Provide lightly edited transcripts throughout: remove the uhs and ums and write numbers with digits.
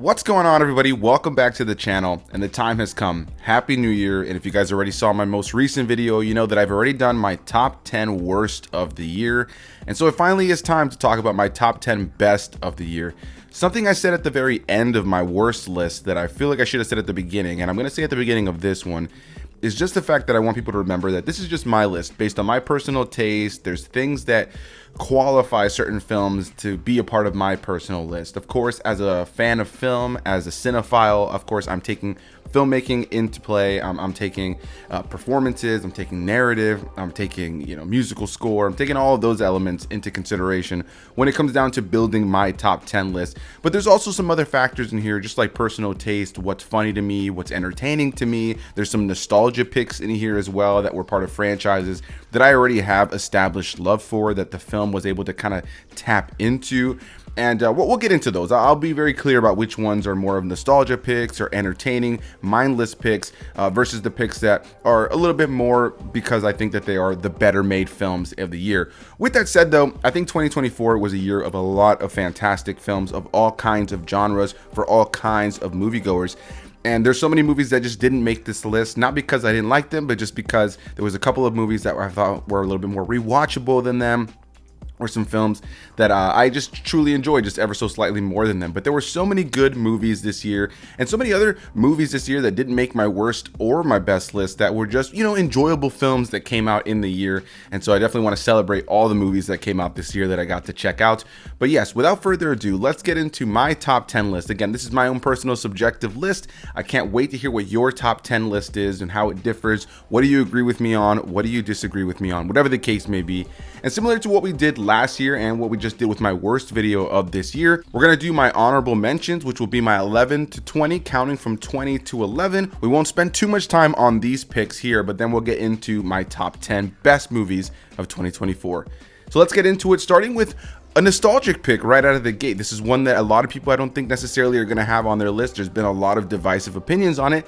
What's going on, everybody? Welcome back to the channel, and the time has come. Happy New Year. And if you guys already saw my most recent video, you know that I've already done my top 10 worst of the year. And so it finally is time to talk about my top 10 best of the year. Something I said at the very end of my worst list that I feel like I should have said at the beginning, and I'm going to say at the beginning of this one, is just the fact that I want people to remember that this is just my list based on my personal taste. There's things that qualify certain films to be a part of my personal list. Of course, as a fan of film, as a cinephile, of course, I'm taking filmmaking into play. I'm taking performances, I'm taking narrative, I'm taking, musical score. I'm taking all of those elements into consideration when it comes down to building my top 10 list. But there's also some other factors in here, just like personal taste, what's funny to me, what's entertaining to me. There's some nostalgia picks in here as well that were part of franchises that I already have established love for, that the film was able to kind of tap into. And we'll get into those. I'll be very clear about which ones are more of nostalgia picks or entertaining, mindless picks versus the picks that are a little bit more because I think that they are the better made films of the year. With that said, though, I think 2024 was a year of a lot of fantastic films of all kinds of genres for all kinds of moviegoers. And there's so many movies that just didn't make this list, not because I didn't like them, but just because there was a couple of movies that I thought were a little bit more rewatchable than them, or some films that I just truly enjoyed just ever so slightly more than them. But there were so many good movies this year, and so many other movies this year that didn't make my worst or my best list that were just, enjoyable films that came out in the year. And so I definitely want to celebrate all the movies that came out this year that I got to check out. But yes, without further ado, let's get into my top 10 list. Again, this is my own personal subjective list. I can't wait to hear what your top 10 list is and how it differs. What do you agree with me on? What do you disagree with me on? Whatever the case may be. And similar to what we did last year and what we just did with my worst video of this year, we're going to do my honorable mentions, which will be my 11 to 20, counting from 20 to 11. We won't spend too much time on these picks here, but then we'll get into my top 10 best movies of 2024. So let's get into it, starting with a nostalgic pick right out of the gate. This is one that a lot of people I don't think necessarily are going to have on their list. There's been a lot of divisive opinions on it,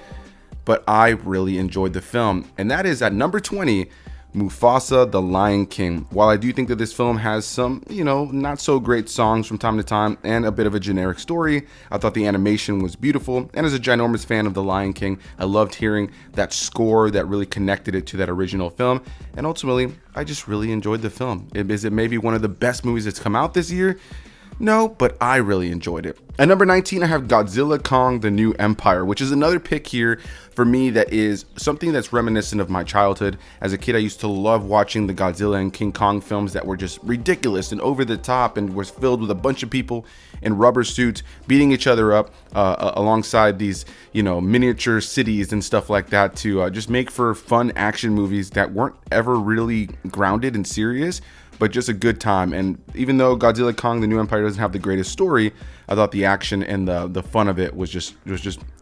but I really enjoyed the film. And that is at number 20, Mufasa: The Lion King. While I do think that this film has some, not so great songs from time to time and a bit of a generic story, I thought the animation was beautiful. And as a ginormous fan of The Lion King, I loved hearing that score that really connected it to that original film. And ultimately, I just really enjoyed the film. Is it maybe one of the best movies that's come out this year? No, but I really enjoyed it. At number 19, I have Godzilla Kong: The New Empire, which is another pick here for me that is something that's reminiscent of my childhood. As a kid, I used to love watching the Godzilla and King Kong films that were just ridiculous and over the top and was filled with a bunch of people in rubber suits beating each other up alongside these, miniature cities and stuff like that to just make for fun action movies that weren't ever really grounded and serious, but just a good time. And even though Godzilla Kong: The New Empire doesn't have the greatest story, I thought the action and the fun of it was just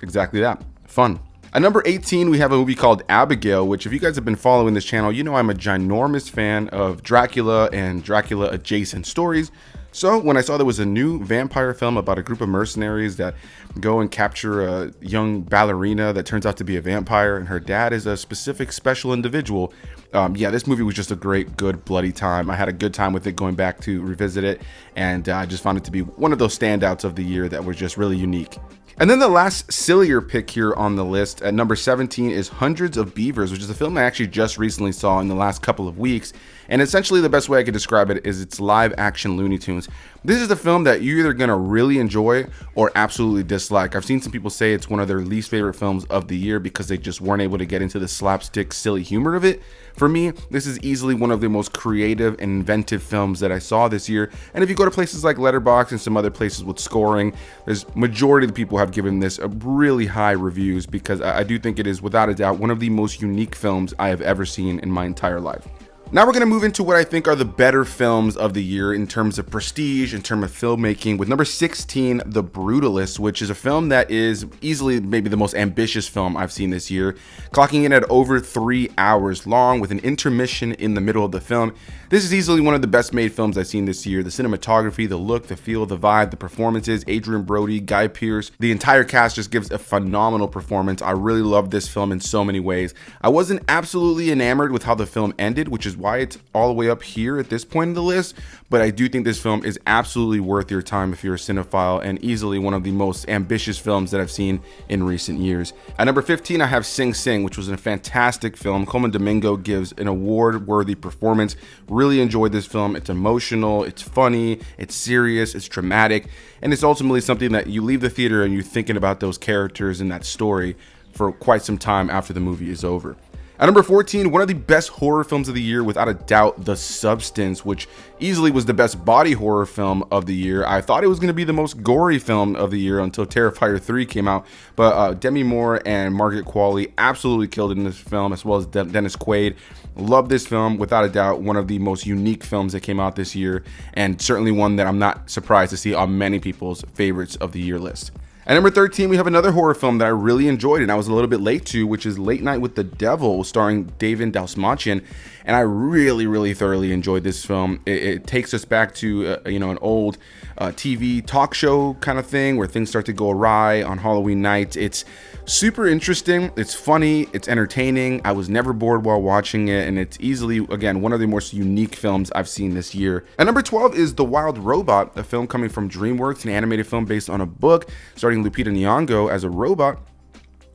exactly that, fun. At number 18, we have a movie called Abigail, which if you guys have been following this channel, I'm a ginormous fan of Dracula and Dracula adjacent stories. So when I saw there was a new vampire film about a group of mercenaries that go and capture a young ballerina that turns out to be a vampire, and her dad is a specific special individual, this movie was just a great, good, bloody time. I had a good time with it going back to revisit it, and I just found it to be one of those standouts of the year that was just really unique. And then the last sillier pick here on the list at number 17 is Hundreds of Beavers, which is a film I actually just recently saw in the last couple of weeks. And essentially the best way I could describe it is it's live action Looney Tunes. This is the film that you're either going to really enjoy or absolutely dislike. I've seen some people say it's one of their least favorite films of the year because they just weren't able to get into the slapstick, silly humor of it. For me, this is easily one of the most creative and inventive films that I saw this year. And if you go to places like Letterboxd and some other places with scoring, there's majority of the people have given this a really high reviews because I do think it is without a doubt one of the most unique films I have ever seen in my entire life. Now we're going to move into what I think are the better films of the year in terms of prestige, in terms of filmmaking, with number 16, The Brutalist, which is a film that is easily maybe the most ambitious film I've seen this year, clocking in at over 3 hours long with an intermission in the middle of the film. This is easily one of the best made films I've seen this year. The cinematography, the look, the feel, the vibe, the performances, Adrian Brody, Guy Pearce, the entire cast just gives a phenomenal performance. I really love this film in so many ways. I wasn't absolutely enamored with how the film ended, which is why it's all the way up here at this point in the list, but I do think this film is absolutely worth your time if you're a cinephile, and easily one of the most ambitious films that I've seen in recent years. At number 15, I have Sing Sing, which was a fantastic film. Colman Domingo gives an award-worthy performance. Really enjoyed this film. It's emotional, it's funny, it's serious, it's dramatic, and it's ultimately something that you leave the theater and you're thinking about those characters and that story for quite some time after the movie is over. At number 14, one of the best horror films of the year, without a doubt, The Substance, which easily was the best body horror film of the year. I thought it was going to be the most gory film of the year until Terrifier 3 came out, but Demi Moore and Margaret Qualley absolutely killed it in this film, as well as Dennis Quaid. Love this film, without a doubt, one of the most unique films that came out this year, and certainly one that I'm not surprised to see on many people's favorites of the year list. At number 13, we have another horror film that I really enjoyed and I was a little bit late to, which is Late Night with the Devil, starring David Dastmalchian. And I really thoroughly enjoyed this film. It takes us back to an old TV talk show kind of thing where things start to go awry on Halloween night. It's super interesting, it's funny, it's entertaining. I was never bored while watching it, and it's easily, again, one of the most unique films I've seen this year. At number 12 is The Wild Robot, a film coming from DreamWorks, an animated film based on a book starring Lupita Nyong'o as a robot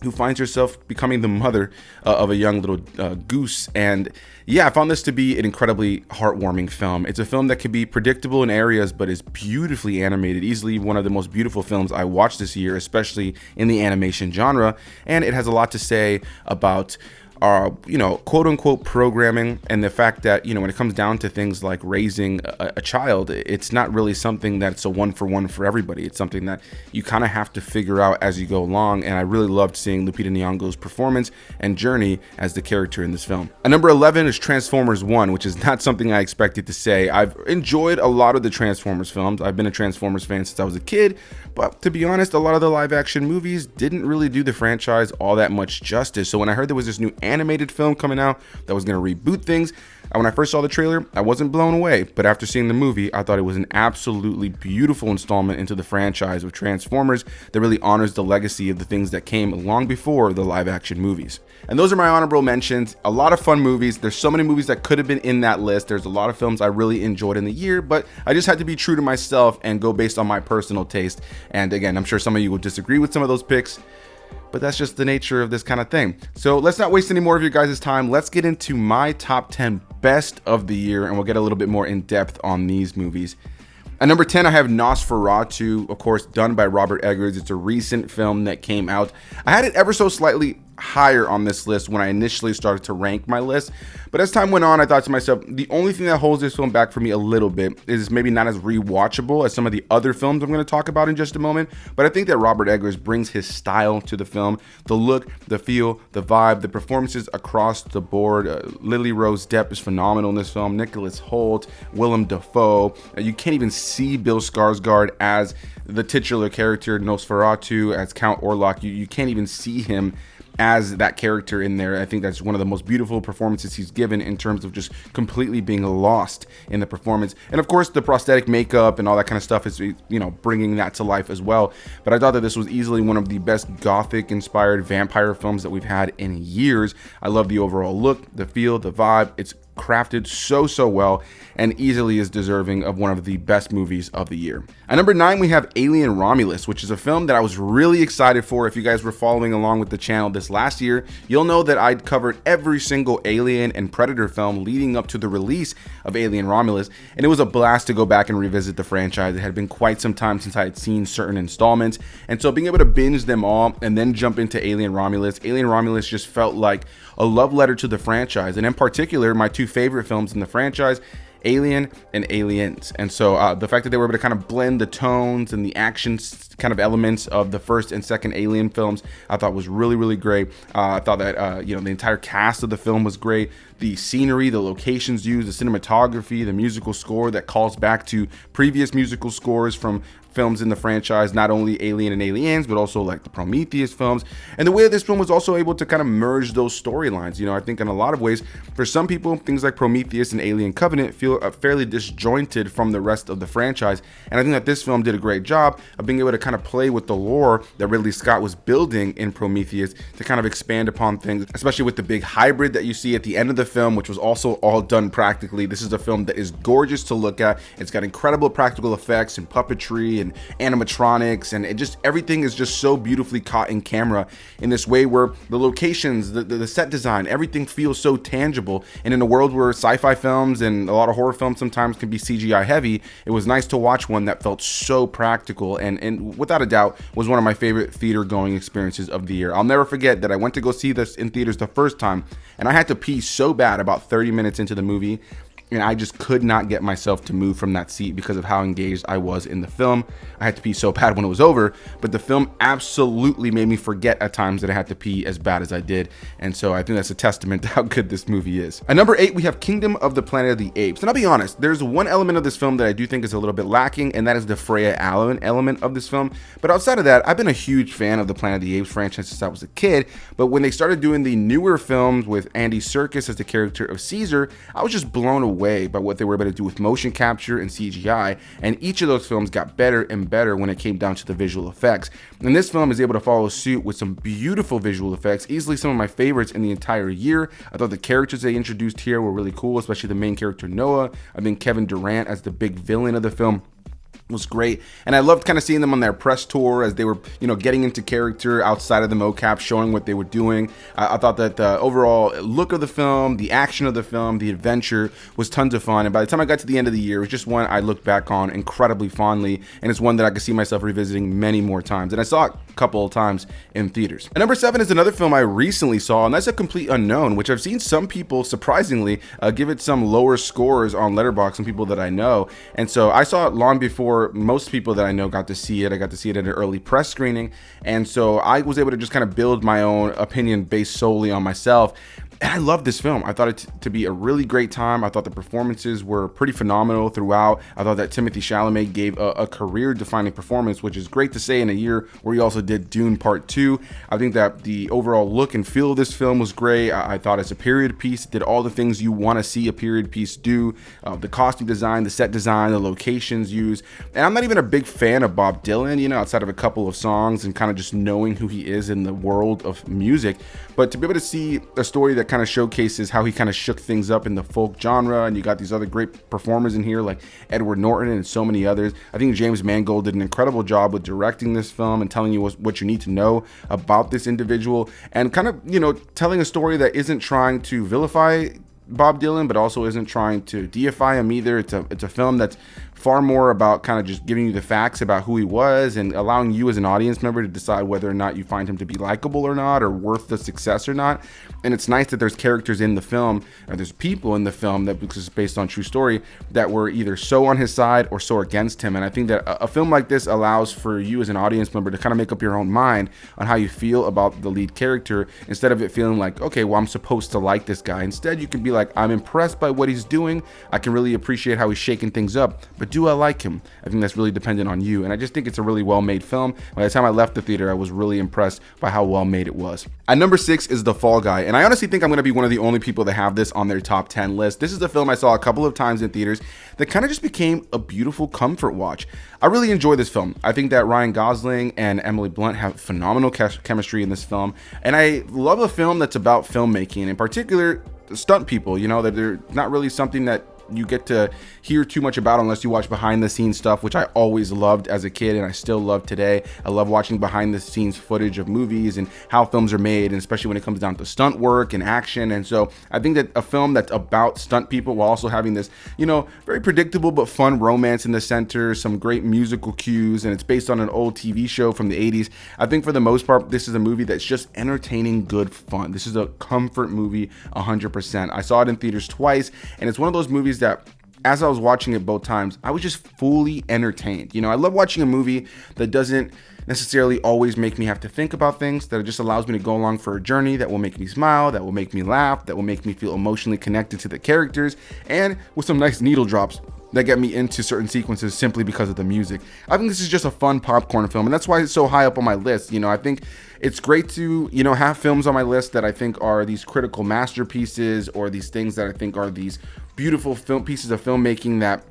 who finds herself becoming the mother of a young little goose. And yeah, I found this to be an incredibly heartwarming film. It's a film that can be predictable in areas, but is beautifully animated. Easily one of the most beautiful films I watched this year, especially in the animation genre. And it has a lot to say about quote unquote programming, and the fact that, when it comes down to things like raising a child, it's not really something that's a one for one for everybody. It's something that you kind of have to figure out as you go along. And I really loved seeing Lupita Nyong'o's performance and journey as the character in this film. At number 11 is Transformers 1, which is not something I expected to say. I've enjoyed a lot of the Transformers films. I've been a Transformers fan since I was a kid, but to be honest, a lot of the live action movies didn't really do the franchise all that much justice. So when I heard there was this new animated film coming out that was going to reboot things, when I first saw the trailer, I wasn't blown away, but after seeing the movie, I thought it was an absolutely beautiful installment into the franchise of Transformers that really honors the legacy of the things that came long before the live action movies. And those are my honorable mentions. A lot of fun movies. There's so many movies that could have been in that list. There's a lot of films I really enjoyed in the year, but I just had to be true to myself and go based on my personal taste. And again, I'm sure some of you will disagree with some of those picks, but that's just the nature of this kind of thing. So let's not waste any more of your guys' time. Let's get into my top 10 best of the year, and we'll get a little bit more in depth on these movies. At number 10, I have Nosferatu, of course, done by Robert Eggers. It's a recent film that came out. I had it ever so slightly higher on this list when I initially started to rank my list, but as time went on, I thought to myself, the only thing that holds this film back for me a little bit is maybe not as rewatchable as some of the other films I'm going to talk about in just a moment, but I think that Robert Eggers brings his style to the film, the look, the feel, the vibe, the performances across the board. Lily Rose Depp is phenomenal in this film, Nicholas Hoult, Willem Dafoe. You can't even see Bill Skarsgård as the titular character Nosferatu, as Count Orlok. You can't even see him as that character in there. I think that's one of the most beautiful performances he's given in terms of just completely being lost in the performance. And of course, the prosthetic makeup and all that kind of stuff is, bringing that to life as well. But I thought that this was easily one of the best gothic-inspired vampire films that we've had in years. I love the overall look, the feel, the vibe. It's crafted so well and easily is deserving of one of the best movies of the year. At number 9, we have Alien Romulus, which is a film that I was really excited for. If you guys were following along with the channel this last year, you'll know that I'd covered every single Alien and Predator film leading up to the release of Alien Romulus, and it was a blast to go back and revisit the franchise. It had been quite some time since I had seen certain installments, and so being able to binge them all and then jump into Alien Romulus just felt like a love letter to the franchise, and in particular, my two favorite films in the franchise, Alien and Aliens. And so the fact that they were able to kind of blend the tones and the action kind of elements of the first and second Alien films, I thought was really great. I thought that the entire cast of the film was great. The scenery, the locations used, the cinematography, the musical score that calls back to previous musical scores from films in the franchise, not only Alien and Aliens, but also like the Prometheus films, and the way that this film was also able to kind of merge those storylines. I think in a lot of ways, for some people, things like Prometheus and Alien Covenant feel fairly disjointed from the rest of the franchise, and I think that this film did a great job of being able to kind of play with the lore that Ridley Scott was building in Prometheus to kind of expand upon things, especially with the big hybrid that you see at the end of the film, which was also all done practically. This is a film that is gorgeous to look at. It's got incredible practical effects and puppetry and animatronics, and it just, everything is just so beautifully caught in camera in this way where the locations, the set design, everything feels so tangible. And in a world where sci-fi films and a lot of horror films sometimes can be CGI heavy, it was nice to watch one that felt so practical, and without a doubt was one of my favorite theater going experiences of the year. I'll never forget that I went to go see this in theaters the first time, and I had to pee so bad about 30 minutes into the movie, and I just could not get myself to move from that seat because of how engaged I was in the film. I had to pee so bad when it was over, but the film absolutely made me forget at times that I had to pee as bad as I did. And so I think that's a testament to how good this movie is. At number 8, we have Kingdom of the Planet of the Apes. And I'll be honest, there's one element of this film that I do think is a little bit lacking, and that is the Freya Allan element of this film. But outside of that, I've been a huge fan of the Planet of the Apes franchise since I was a kid. But when they started doing the newer films with Andy Serkis as the character of Caesar, I was just blown away by what they were able to do with motion capture and CGI, and each of those films got better and better when it came down to the visual effects. And this film is able to follow suit with some beautiful visual effects, easily some of my favorites in the entire year. I thought the characters they introduced here were really cool, especially the main character Noah. I think Kevin Durant as the big villain of the film was great, and I loved kind of seeing them on their press tour as they were, getting into character outside of the mocap, showing what they were doing. I thought that the overall look of the film, the action of the film, the adventure was tons of fun, and by the time I got to the end of the year, it was just one I looked back on incredibly fondly, and it's one that I could see myself revisiting many more times, and I saw it a couple of times in theaters. And number 7 is another film I recently saw, and that's A Complete Unknown, which I've seen some people surprisingly give it some lower scores on Letterboxd, some people that I know, and so I saw it long before most people that I know got to see it. I got to see it at an early press screening, and so I was able to just kind of build my own opinion based solely on myself. And I love this film. I thought it to be a really great time. I thought the performances were pretty phenomenal throughout. I thought that Timothée Chalamet gave a career-defining performance, which is great to say in a year where he also did Dune Part 2. I think that the overall look and feel of this film was great. I thought it's a period piece. It did all the things you want to see a period piece do. The costume design, the set design, the locations used. And I'm not even a big fan of Bob Dylan, outside of a couple of songs and kind of just knowing who he is in the world of music. But to be able to see a story that kind of showcases how he kind of shook things up in the folk genre, and you got these other great performers in here like Edward Norton and so many others. I think James Mangold did an incredible job with directing this film and telling you what you need to know about this individual, and kind of telling a story that isn't trying to vilify Bob Dylan but also isn't trying to deify him either. It's a film that's far more about kind of just giving you the facts about who he was and allowing you as an audience member to decide whether or not you find him to be likable or not, or worth the success or not. And it's nice that there's characters in the film, or there's people in the film that, because it's based on true story, that were either so on his side or so against him. And I think that a film like this allows for you as an audience member to kind of make up your own mind on how you feel about the lead character, instead of it feeling like, okay, well, I'm supposed to like this guy. Instead, you can be like, I'm impressed by what he's doing. I can really appreciate how he's shaking things up, but do I like him? I think that's really dependent on you. And I just think it's a really well-made film. By the time I left the theater, I was really impressed by how well made it was. At number 6 is The Fall Guy, and I honestly think I'm going to be one of the only people that have this on their top 10 list. This is a film I saw a couple of times in theaters that kind of just became a beautiful comfort watch. I really enjoy this film. I think that Ryan Gosling and Emily Blunt have phenomenal chemistry in this film, and I love a film that's about filmmaking, in particular stunt people. That they're not really something that you get to hear too much about unless you watch behind the scenes stuff, which I always loved as a kid and I still love today. I love watching behind the scenes footage of movies and how films are made, and especially when it comes down to stunt work and action. And so I think that a film that's about stunt people while also having this, very predictable but fun romance in the center, some great musical cues, and it's based on an old TV show from the 80s. I think for the most part, this is a movie that's just entertaining, good fun. This is a comfort movie 100%. I saw it in theaters twice, and it's one of those movies that, as I was watching it both times, I was just fully entertained. I love watching a movie that doesn't necessarily always make me have to think about things, that it just allows me to go along for a journey that will make me smile, that will make me laugh, that will make me feel emotionally connected to the characters, and with some nice needle drops that get me into certain sequences simply because of the music. I think this is just a fun popcorn film, and that's why it's so high up on my list. I think it's great to, have films on my list that I think are these critical masterpieces, or these things that I think are these beautiful film pieces of filmmaking that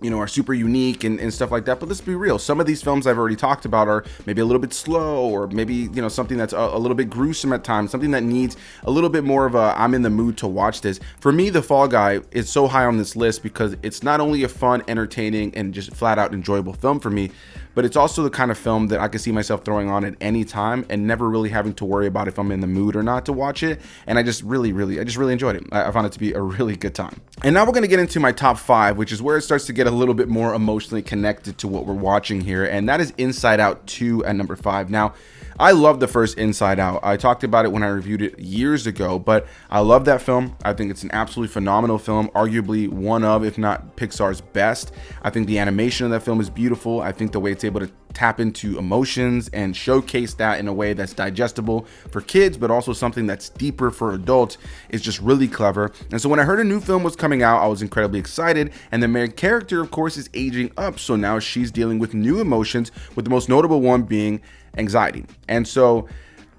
are super unique and stuff like that. But let's be real, some of these films I've already talked about are maybe a little bit slow, or maybe something that's a little bit gruesome at times, something that needs a little bit more of a I'm in the mood to watch this. For me, The Fall Guy is so high on this list because it's not only a fun, entertaining, and just flat out enjoyable film for me, but it's also the kind of film that I could see myself throwing on at any time and never really having to worry about if I'm in the mood or not to watch it. And I just really enjoyed it. I found it to be a really good time. And now we're going to get into my top 5, which is where it starts to get a little bit more emotionally connected to what we're watching here. And that is Inside Out 2 at number 5. Now, I love the first Inside Out. I talked about it when I reviewed it years ago, but I love that film. I think it's an absolutely phenomenal film, arguably one of, if not Pixar's best. I think the animation of that film is beautiful. I think the way it's able to tap into emotions and showcase that in a way that's digestible for kids, but also something that's deeper for adults is just really clever. And so when I heard a new film was coming out, I was incredibly excited. And the main character, of course, is aging up. So now she's dealing with new emotions, with the most notable one being anxiety. And so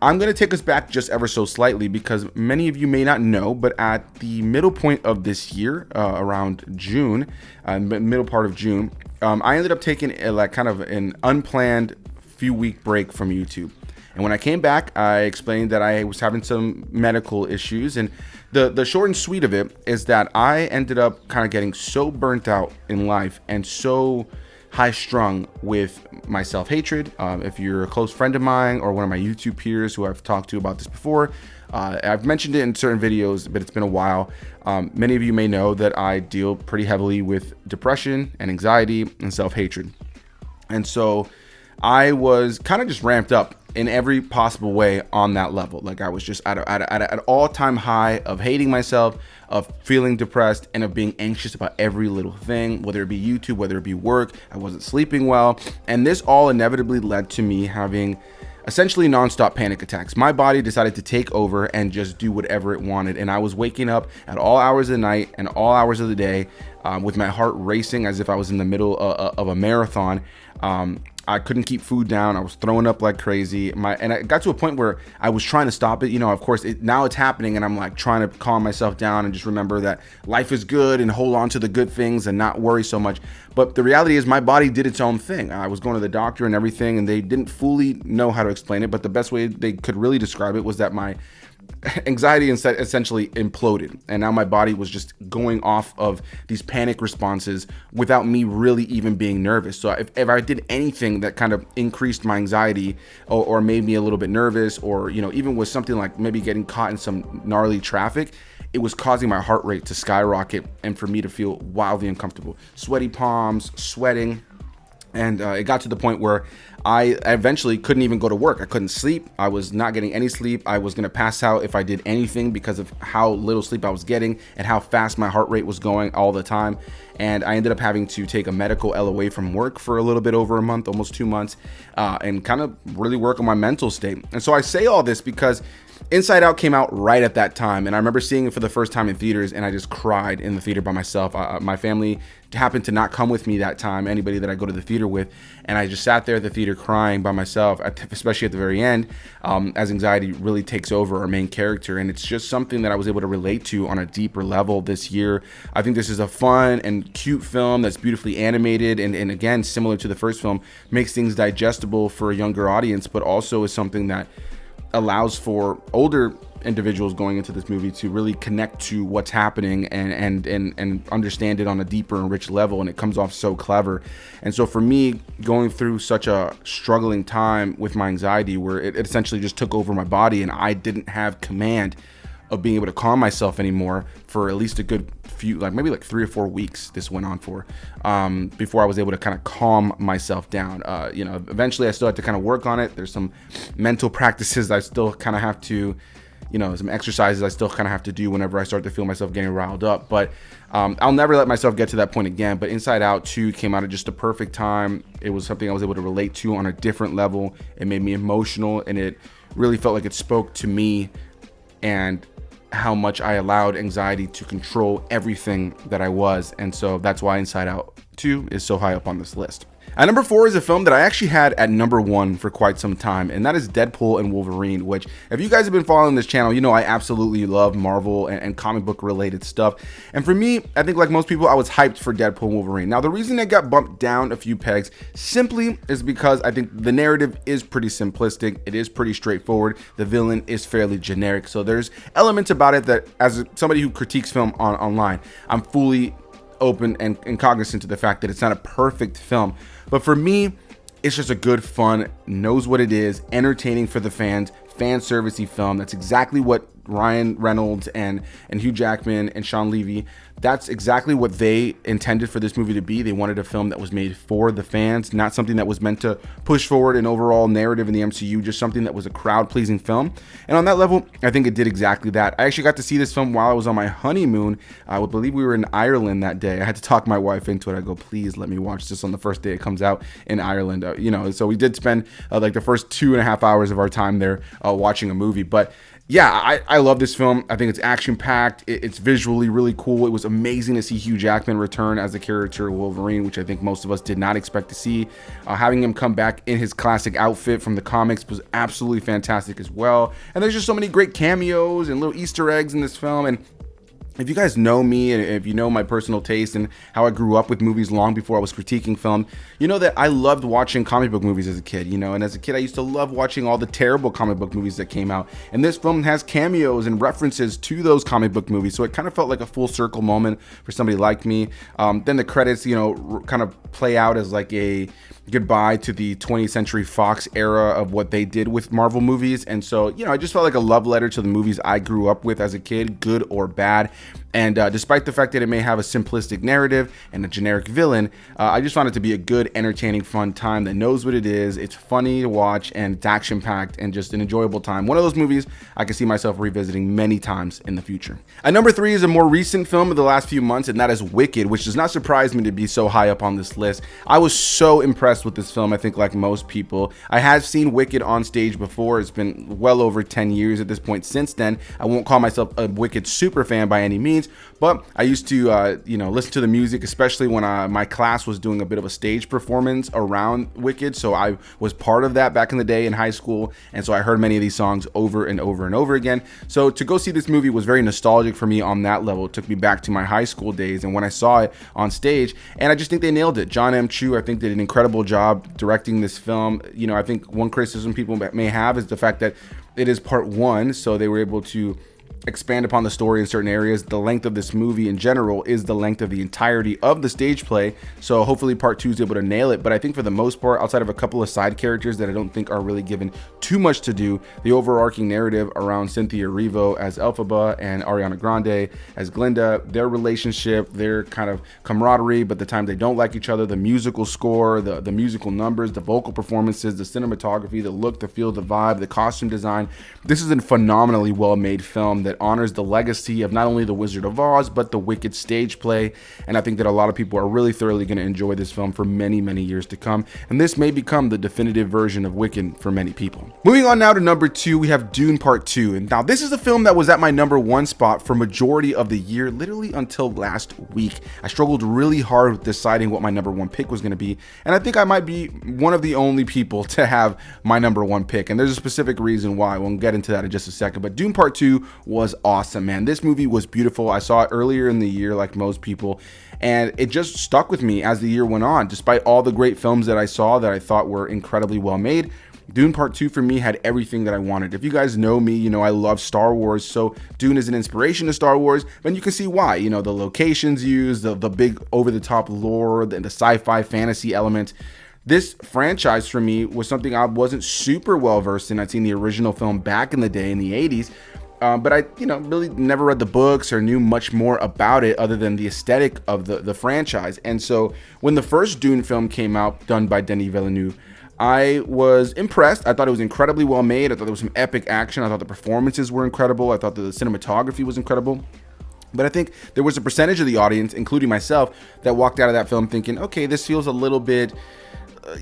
I'm going to take us back just ever so slightly, because many of you may not know, but at the middle point of this year, around June, middle part of June, I ended up taking kind of an unplanned few-week break from YouTube. And when I came back, I explained that I was having some medical issues. And the short and sweet of it is that I ended up kind of getting so burnt out in life and so high-strung with my self-hatred. If you're a close friend of mine or one of my YouTube peers who I've talked to about this before, I've mentioned it in certain videos, but it's been a while. Many of you may know that I deal pretty heavily with depression and anxiety and self-hatred. And so I was kind of just ramped up in every possible way on that level. Like I was just at an all-time high of hating myself, of feeling depressed, and of being anxious about every little thing, whether it be YouTube, whether it be work. I wasn't sleeping well. And this all inevitably led to me having essentially nonstop panic attacks. My body decided to take over and just do whatever it wanted. And I was waking up at all hours of the night and all hours of the day with my heart racing as if I was in the middle of a marathon. I couldn't keep food down. I was throwing up like crazy. And I got to a point where I was trying to stop it. Of course, now it's happening, and I'm like trying to calm myself down and just remember that life is good and hold on to the good things and not worry so much. But the reality is my body did its own thing. I was going to the doctor and everything, and they didn't fully know how to explain it. But the best way they could really describe it was that my anxiety essentially imploded, and now my body was just going off of these panic responses without me really even being nervous. So if I did anything that kind of increased my anxiety or made me a little bit nervous, or even was something like maybe getting caught in some gnarly traffic, it was causing my heart rate to skyrocket and for me to feel wildly uncomfortable, sweaty palms, sweating. And it got to the point where I eventually couldn't even go to work. I couldn't sleep. I was not getting any sleep. I was going to pass out if I did anything because of how little sleep I was getting and how fast my heart rate was going all the time. And I ended up having to take a medical LOA from work for a little bit over a month, almost 2 months, and kind of really work on my mental state. And so I say all this because Inside Out came out right at that time, and I remember seeing it for the first time in theaters, and I just cried in the theater by myself. My family happened to not come with me that time, anybody that I go to the theater with, and I just sat there at the theater crying by myself, especially at the very end, as anxiety really takes over our main character. And it's just something that I was able to relate to on a deeper level this year. I think this is a fun and cute film that's beautifully animated, and again, similar to the first film, makes things digestible for a younger audience, but also is something that allows for older individuals going into this movie to really connect to what's happening and understand it on a deeper and rich level. And it comes off so clever. And so for me, going through such a struggling time with my anxiety, where it essentially just took over my body and I didn't have command of being able to calm myself anymore for at least a good few, maybe 3 or 4 weeks this went on for, before I was able to kind of calm myself down. Eventually I still had to kind of work on it. There's some mental practices I still kind of have to, some exercises I still kind of have to do whenever I start to feel myself getting riled up. But I'll never let myself get to that point again. But Inside Out 2 came out at just a perfect time. It was something I was able to relate to on a different level. It made me emotional, and it really felt like it spoke to me and how much I allowed anxiety to control everything that I was. And so that's why Inside Out 2 is so high up on this list. At number 4 is a film that I actually had at number 1 for quite some time, and that is Deadpool and Wolverine, which, if you guys have been following this channel, you know I absolutely love Marvel and comic book related stuff. And for me, I think like most people, I was hyped for Deadpool and Wolverine. Now, the reason it got bumped down a few pegs simply is because I think the narrative is pretty simplistic. It is pretty straightforward. The villain is fairly generic. So there's elements about it that, as somebody who critiques film online, I'm fully open and cognizant to the fact that it's not a perfect film. But for me, it's just a good, fun, knows what it is, entertaining for the fans, fan servicey film. That's exactly what Ryan Reynolds and Hugh Jackman and Sean Levy, that's exactly what they intended for this movie to be. They wanted a film that was made for the fans, not something that was meant to push forward an overall narrative in the MCU, just something that was a crowd-pleasing film. And on that level, I think it did exactly that. I actually got to see this film while I was on my honeymoon. I would believe we were in Ireland that day. I had to talk my wife into it. I go, please let me watch this on the first day it comes out in Ireland. So we did spend like the first 2.5 hours of our time there watching a movie. But yeah, I love this film. I think it's action-packed. It's visually really cool. It was amazing to see Hugh Jackman return as the character Wolverine, which I think most of us did not expect to see. Having him come back in his classic outfit from the comics was absolutely fantastic as well. And there's just so many great cameos and little Easter eggs in this film. And if you guys know me, and if you know my personal taste and how I grew up with movies long before I was critiquing film, you know that I loved watching comic book movies as a kid, and as a kid I used to love watching all the terrible comic book movies that came out. And this film has cameos and references to those comic book movies, so it kind of felt like a full circle moment for somebody like me. Then the credits, kind of play out as like a goodbye to the 20th Century Fox era of what they did with Marvel movies. And so, I just felt like a love letter to the movies I grew up with as a kid, good or bad. And despite the fact that it may have a simplistic narrative and a generic villain, I just found it to be a good, entertaining, fun time that knows what it is. It's funny to watch, and it's action-packed and just an enjoyable time. One of those movies I can see myself revisiting many times in the future. At number 3 is a more recent film of the last few months, and that is Wicked, which does not surprise me to be so high up on this list. I was so impressed with this film, I think like most people. I have seen Wicked on stage before. It's been well over 10 years at this point since then. I won't call myself a Wicked super fan by any means, but I used to, listen to the music, especially when my class was doing a bit of a stage performance around Wicked. So I was part of that back in the day in high school. And so I heard many of these songs over and over and over again. So to go see this movie was very nostalgic for me on that level. It took me back to my high school days and when I saw it on stage. And I just think they nailed it. John M. Chu, I think, did an incredible job directing this film. I think one criticism people may have is the fact that it is part 1. So they were able to expand upon the story in certain areas. The length of this movie in general is the length of the entirety of the stage play, so hopefully part 2 is able to nail it. But I think for the most part, outside of a couple of side characters that I don't think are really given too much to do, the overarching narrative around Cynthia Erivo as Elphaba and Ariana Grande as Glinda, their relationship, their kind of camaraderie, but the time they don't like each other, the musical score, the musical numbers, the vocal performances, the cinematography, the look, the feel, the vibe, the costume design. This is a phenomenally well-made film that honors the legacy of not only The Wizard of Oz, but the Wicked stage play. And I think that a lot of people are really thoroughly going to enjoy this film for many, many years to come. And this may become the definitive version of Wicked for many people. Moving on now to number 2, we have Dune Part 2. And now this is a film that was at my number 1 spot for majority of the year, literally until last week. I struggled really hard with deciding what my number 1 pick was going to be. And I think I might be one of the only people to have my number 1 pick. And there's a specific reason why. We'll get into that in just a second. But Dune Part 2 was awesome, man. This movie was beautiful. I saw it earlier in the year like most people, and it just stuck with me as the year went on. Despite all the great films that I saw that I thought were incredibly well made, Dune Part 2 for me had everything that I wanted. If you guys know me, I love Star Wars, so Dune is an inspiration to Star Wars, and you can see why. The locations used, the big over-the-top lore, the sci-fi fantasy element. This franchise for me was something I wasn't super well versed in. I'd seen the original film back in the day in the 80s, but I, really never read the books or knew much more about it other than the aesthetic of the franchise. And so when the first Dune film came out, done by Denis Villeneuve, I was impressed. I thought it was incredibly well made. I thought there was some epic action. I thought the performances were incredible. I thought the cinematography was incredible. But I think there was a percentage of the audience, including myself, that walked out of that film thinking, okay, this feels a little bit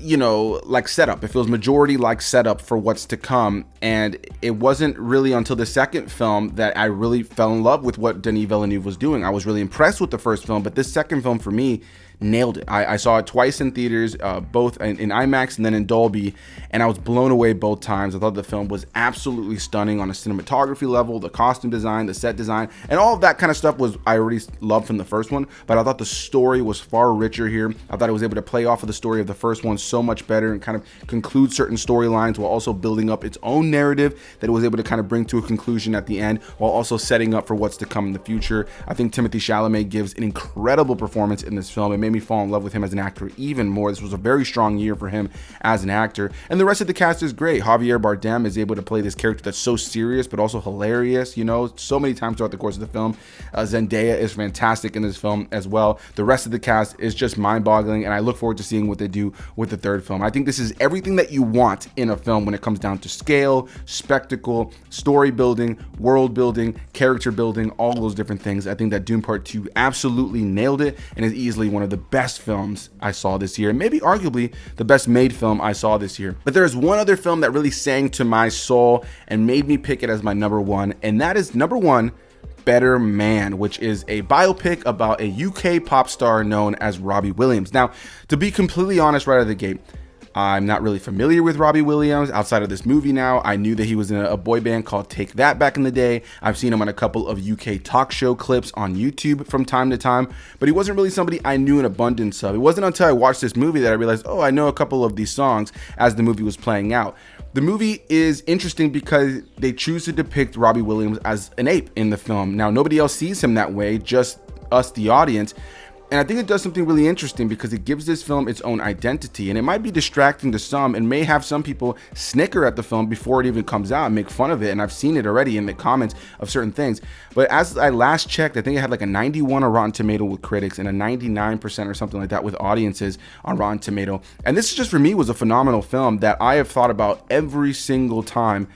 like setup. It feels majority like setup for what's to come. And it wasn't really until the second film that I really fell in love with what Denis Villeneuve was doing. I was really impressed with the first film, but this second film for me nailed it. I saw it twice in theaters, both in IMAX and then in Dolby, and I was blown away both times. I thought the film was absolutely stunning on a cinematography level, the costume design, the set design, and all of that kind of stuff was I already loved from the first one, but I thought the story was far richer here. I thought it was able to play off of the story of the first one so much better and kind of conclude certain storylines while also building up its own narrative that it was able to kind of bring to a conclusion at the end while also setting up for what's to come in the future. I think Timothée Chalamet gives an incredible performance in this film. It made me fall in love with him as an actor even more. This was a very strong year for him as an actor, and the rest of the cast is great. Javier Bardem is able to play this character that's so serious but also hilarious, you know, so many times throughout the course of the film. Zendaya is fantastic in this film as well. The rest of the cast is just mind-boggling, and I look forward to seeing what they do with the third film. I think this is everything that you want in a film when it comes down to scale, spectacle, story building, world building, character building, all those different things. I think that Dune Part 2 absolutely nailed it and is easily one of the best films I saw this year, and maybe arguably the best made film I saw this year. But there is one other film that really sang to my soul and made me pick it as my number one, and that is number one, Better Man, which is a biopic about a UK pop star known as Robbie Williams. Now, to be completely honest right out of the gate, I'm not really familiar with Robbie Williams outside of this movie now. I knew that he was in a boy band called Take That back in the day. I've seen him on a couple of UK talk show clips on YouTube from time to time, but he wasn't really somebody I knew an abundance of. It wasn't until I watched this movie that I realized, oh, I know a couple of these songs as the movie was playing out. The movie is interesting because they choose to depict Robbie Williams as an ape in the film. Now, nobody else sees him that way, just us, the audience. And I think it does something really interesting because it gives this film its own identity, and it might be distracting to some and may have some people snicker at the film before it even comes out and make fun of it. And I've seen it already in the comments of certain things. But as I last checked, I think it had like a 91 on Rotten Tomato with critics and a 99% or something like that with audiences on Rotten Tomato. And this just for me was a phenomenal film that I have thought about every single time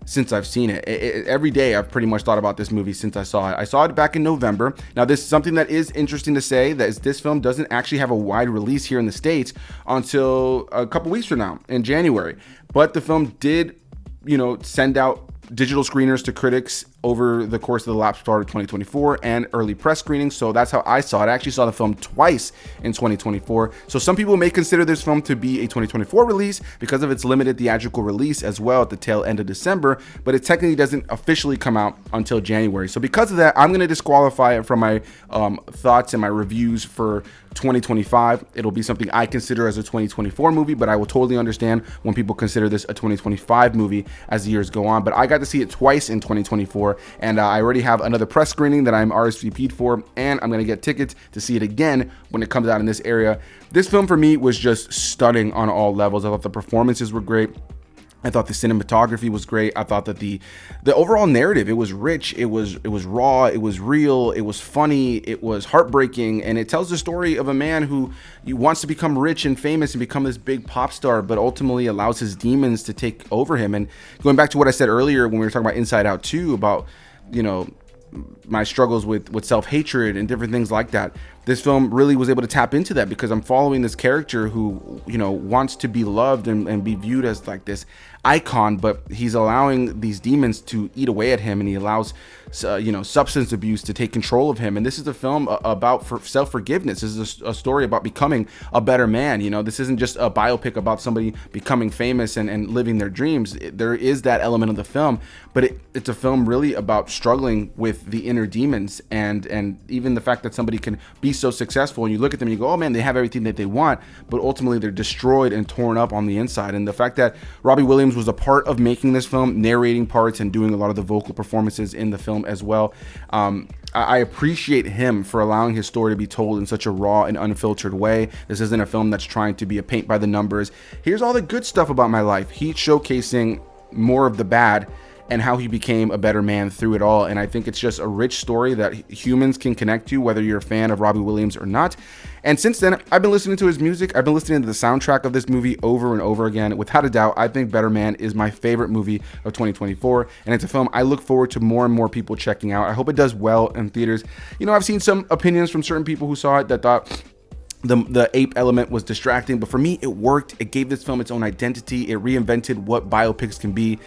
since I've seen it. Every day I've pretty much thought about this movie since I saw it. I saw it back in November. Now, this is something that is interesting to say, that is this film doesn't actually have a wide release here in the States until a couple weeks from now in January. But the film did, you know, send out digital screeners to critics over the course of the last part of 2024 and early press screenings. So that's how I saw it. I actually saw the film twice in 2024. So some people may consider this film to be a 2024 release because of its limited theatrical release as well at the tail end of December, but it technically doesn't officially come out until January. So because of that, I'm going to disqualify it from my thoughts and my reviews for 2025. It'll be something I consider as a 2024 movie, but I will totally understand when people consider this a 2025 movie as the years go on. But I got to see it twice in 2024, and I already have another press screening that I'm RSVP'd for, and I'm going to get tickets to see it again when it comes out in this area. This film for me was just stunning on all levels. I thought the performances were great. I thought the cinematography was great. I thought that the overall narrative, it was rich, it was raw, it was real, it was funny, it was heartbreaking, and it tells the story of a man who wants to become rich and famous and become this big pop star, but ultimately allows his demons to take over him. And going back to what I said earlier when we were talking about Inside Out 2, about, you know, my struggles with self-hatred and different things like that, this film really was able to tap into that because I'm following this character who, you know, wants to be loved and be viewed as like this icon, but he's allowing these demons to eat away at him, and he allows you know, substance abuse to take control of him. And this is a film about self-forgiveness. This is a story about becoming a better man. You know, this isn't just a biopic about somebody becoming famous and living their dreams. There is that element of the film, but it's a film really about struggling with the inner demons, and even the fact that somebody can be so successful and you look at them and you go, oh man, they have everything that they want, but ultimately they're destroyed and torn up on the inside. And the fact that Robbie Williams was a part of making this film, narrating parts and doing a lot of the vocal performances in the film as well, I appreciate him for allowing his story to be told in such a raw and unfiltered way. This isn't a film that's trying to be a paint by the numbers, here's all the good stuff about my life. He's showcasing more of the bad and how he became a better man through it all. And I think it's just a rich story that humans can connect to, whether you're a fan of Robbie Williams or not. And since then, I've been listening to his music. I've been listening to the soundtrack of this movie over and over again. Without a doubt, I think Better Man is my favorite movie of 2024. And it's a film I look forward to more and more people checking out. I hope it does well in theaters. You know, I've seen some opinions from certain people who saw it that thought the ape element was distracting, but for me, it worked. It gave this film its own identity. It reinvented what biopics can be.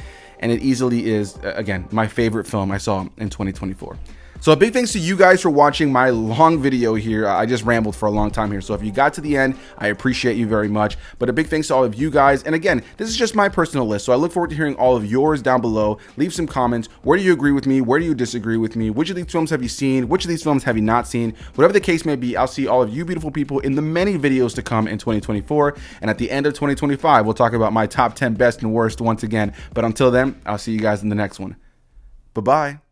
And it easily is, again, my favorite film I saw in 2024. So a big thanks to you guys for watching my long video here. I just rambled for a long time here. So if you got to the end, I appreciate you very much. But a big thanks to all of you guys. And again, this is just my personal list. So I look forward to hearing all of yours down below. Leave some comments. Where do you agree with me? Where do you disagree with me? Which of these films have you seen? Which of these films have you not seen? Whatever the case may be, I'll see all of you beautiful people in the many videos to come in 2024. And at the end of 2025, we'll talk about my top 10 best and worst once again. But until then, I'll see you guys in the next one. Bye-bye.